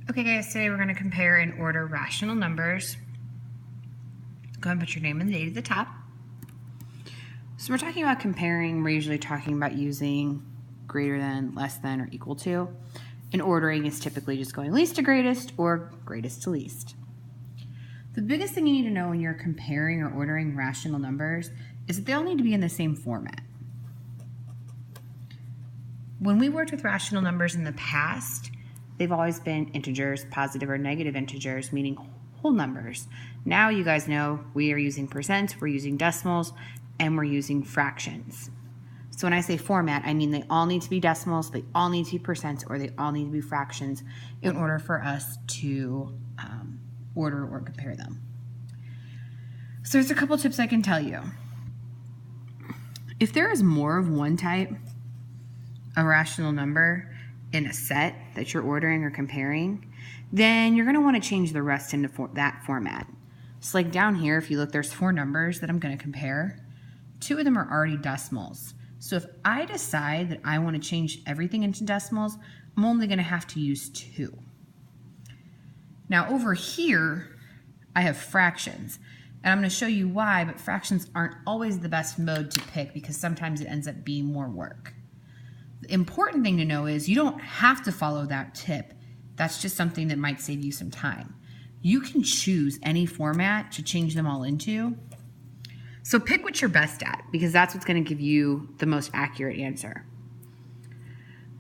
Okay guys, today we're going to compare and order rational numbers. Go ahead and put your name and the date at the top. So we're talking about comparing. We're usually talking about using greater than, less than, or equal to. And ordering is typically just going least to greatest or greatest to least. The biggest thing you need to know when you're comparing or ordering rational numbers is that they all need to be in the same format. When we worked with rational numbers in the past, they've always been integers, positive or negative integers, meaning whole numbers. Now you guys know we are using percent, we're using decimals, and we're using fractions. So when I say format, I mean they all need to be decimals, they all need to be percents, or they all need to be fractions in order for us to order or compare them. So there's a couple tips I can tell you. If there is more of one type of rational number in a set that you're ordering or comparing, then you're going to want to change the rest into that format. So like down here, if you look, there's 4 numbers that I'm going to compare. 2 of them are already decimals. So if I decide that I want to change everything into decimals, I'm only going to have to use 2. Now over here, I have fractions. And I'm going to show you why, but fractions aren't always the best mode to pick because sometimes it ends up being more work. The important thing to know is you don't have to follow that tip. That's just something that might save you some time. You can choose any format to change them all into. So pick what you're best at because that's what's going to give you the most accurate answer.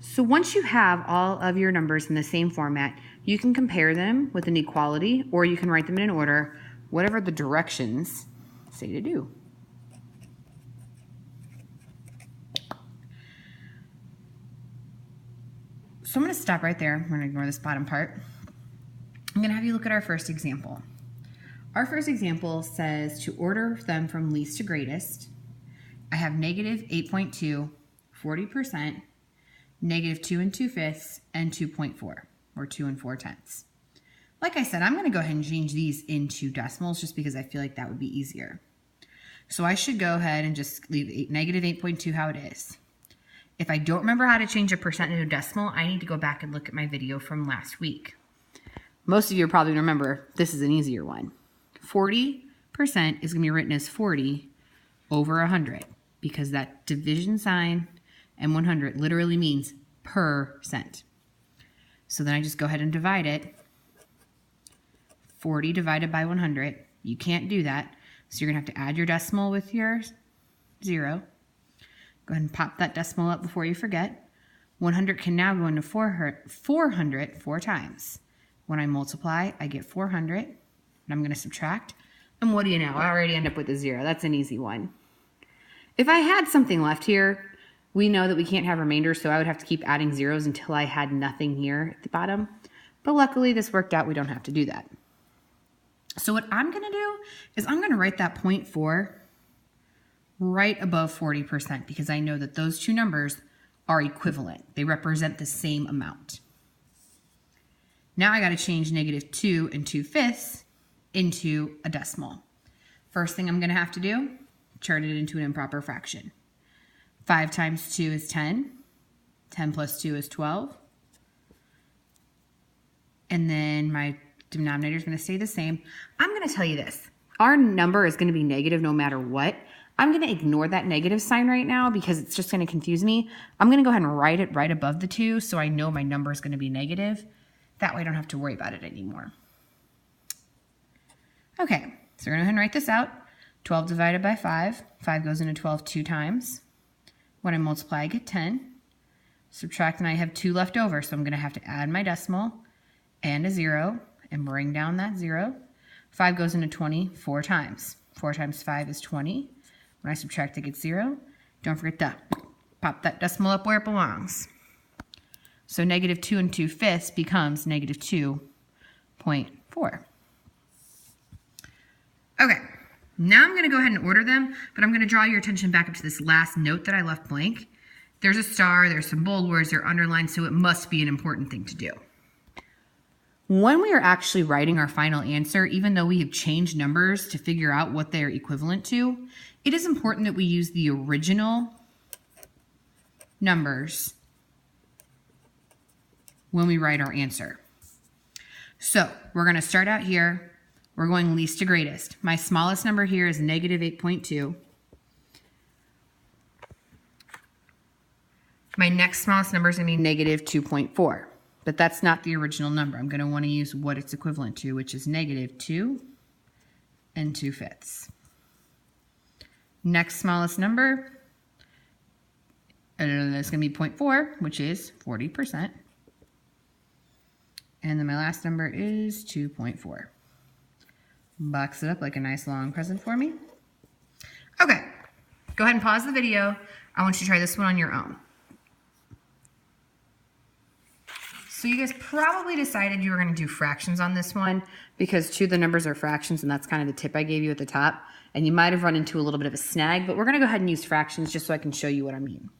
So once you have all of your numbers in the same format, you can compare them with an equality or you can write them in an order, whatever the directions say to do. So I'm going to stop right there. I'm going to ignore this bottom part. I'm going to have you look at our first example. Our first example says to order them from least to greatest. I have negative 8.2, 40%, negative 2 2/5, and 2.4, or 2 4/10. Like I said, I'm going to go ahead and change these into decimals just because I feel like that would be easier. So I should go ahead and just leave negative 8.2 how it is. If I don't remember how to change a percent into a decimal, I need to go back and look at my video from last week. Most of you probably remember this is an easier one. 40% is going to be written as 40 over 100 because that division sign and 100 literally means percent. So then I just go ahead and divide it. 40 divided by 100. You can't do that. So you're going to have to add your decimal with your 0. Go ahead and pop that decimal up before you forget. 100 can now go into 400 4 times. When I multiply, I get 400, and I'm going to subtract. And what do you know? I already end up with a 0. That's an easy one. If I had something left here, we know that we can't have remainders, so I would have to keep adding zeros until I had nothing here at the bottom. But luckily, this worked out. We don't have to do that. So what I'm going to do is I'm going to write that 0.4 right above 40% because I know that those two numbers are equivalent. They represent the same amount. Now I got to change negative 2 2/5 into a decimal. First thing I'm going to have to do, turn it into an improper fraction. 5 times 2 is 10. 10 plus 2 is 12. And then my denominator is going to stay the same. I'm going to tell you this. Our number is going to be negative no matter what. I'm going to ignore that negative sign right now because it's just going to confuse me. I'm going to go ahead and write it right above the 2 so I know my number is going to be negative. That way I don't have to worry about it anymore. Okay, so we're going to go ahead and write this out. 12 divided by 5. 5 goes into 12 2 times. When I multiply, I get 10. Subtract, and I have 2 left over, so I'm going to have to add my decimal and a 0 and bring down that 0. 5 goes into 20 4 times. 4 times 5 is 20. When I subtract, I get 0. Don't forget to pop that decimal up where it belongs. So negative 2 2/5 becomes negative 2.4. Okay, now I'm going to go ahead and order them, but I'm going to draw your attention back up to this last note that I left blank. There's a star, there's some bold words, they're underlined, so it must be an important thing to do. When we are actually writing our final answer, even though we have changed numbers to figure out what they're equivalent to, it is important that we use the original numbers when we write our answer. So we're going to start out here. We're going least to greatest. My smallest number here is negative 8.2. My next smallest number is going to be negative 2.4. But that's not the original number. I'm going to want to use what it's equivalent to, which is negative 2 2/5. Next smallest number is going to be 0.4, which is 40%. And then my last number is 2.4. Box it up like a nice long present for me. Okay, go ahead and pause the video. I want you to try this one on your own. So you guys probably decided you were going to do fractions on this one because two of the numbers are fractions, and that's kind of the tip I gave you at the top. And you might have run into a little bit of a snag, but we're going to go ahead and use fractions just so I can show you what I mean.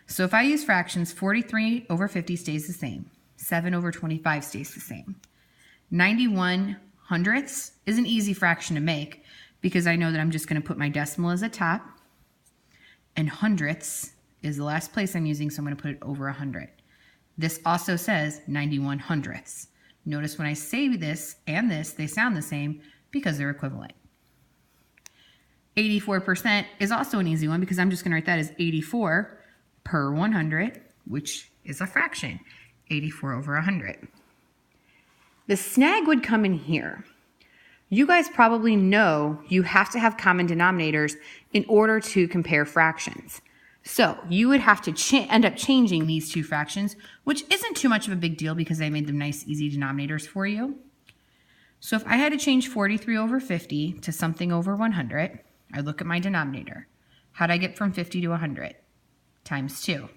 So if I use fractions, 43 over 50 stays the same. 7 over 25 stays the same. 91 hundredths is an easy fraction to make because I know that I'm just going to put my decimal as a top, and hundredths is the last place I'm using, so I'm going to put it over 100. This also says 91 hundredths. Notice when I say this and this, they sound the same because they're equivalent. 84% is also an easy one because I'm just going to write that as 84 per 100, which is a fraction, 84 over 100. The snag would come in here. You guys probably know you have to have common denominators in order to compare fractions. So you would have to end up changing these two fractions, which isn't too much of a big deal because I made them nice, easy denominators for you. So if I had to change 43 over 50 to something over 100, I look at my denominator. How'd I get from 50 to 100? Times 2.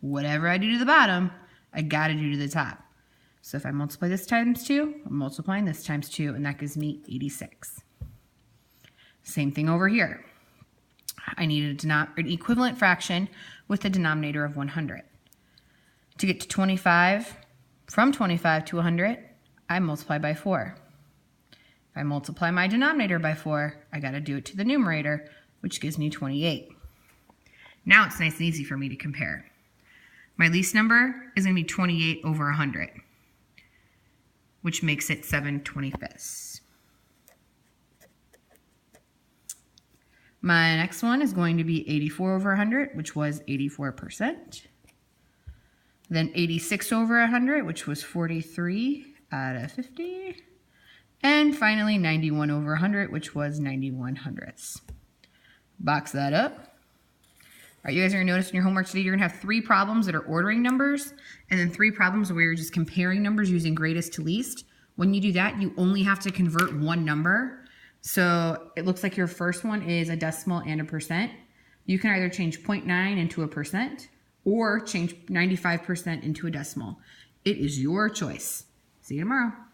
Whatever I do to the bottom, I gotta do to the top. So if I multiply this times 2, I'm multiplying this times 2, and that gives me 86. Same thing over here. I need an equivalent fraction with a denominator of 100. To get to 25, from 25 to 100, I multiply by 4. If I multiply my denominator by 4, I got to do it to the numerator, which gives me 28. Now it's nice and easy for me to compare. My least number is going to be 28 over 100, which makes it 7/25. My next one is going to be 84 over 100, which was 84%. Then 86 over 100, which was 43 out of 50. And finally 91 over 100, which was 91 hundredths. Box that up. All right, you guys are going to notice in your homework today, you're going to have 3 problems that are ordering numbers, and then 3 problems where you're just comparing numbers using greatest to least. When you do that, you only have to convert one number. So it looks like your first one is a decimal and a percent. You can either change 0.9 into a percent or change 95% into a decimal. It is your choice. See you tomorrow.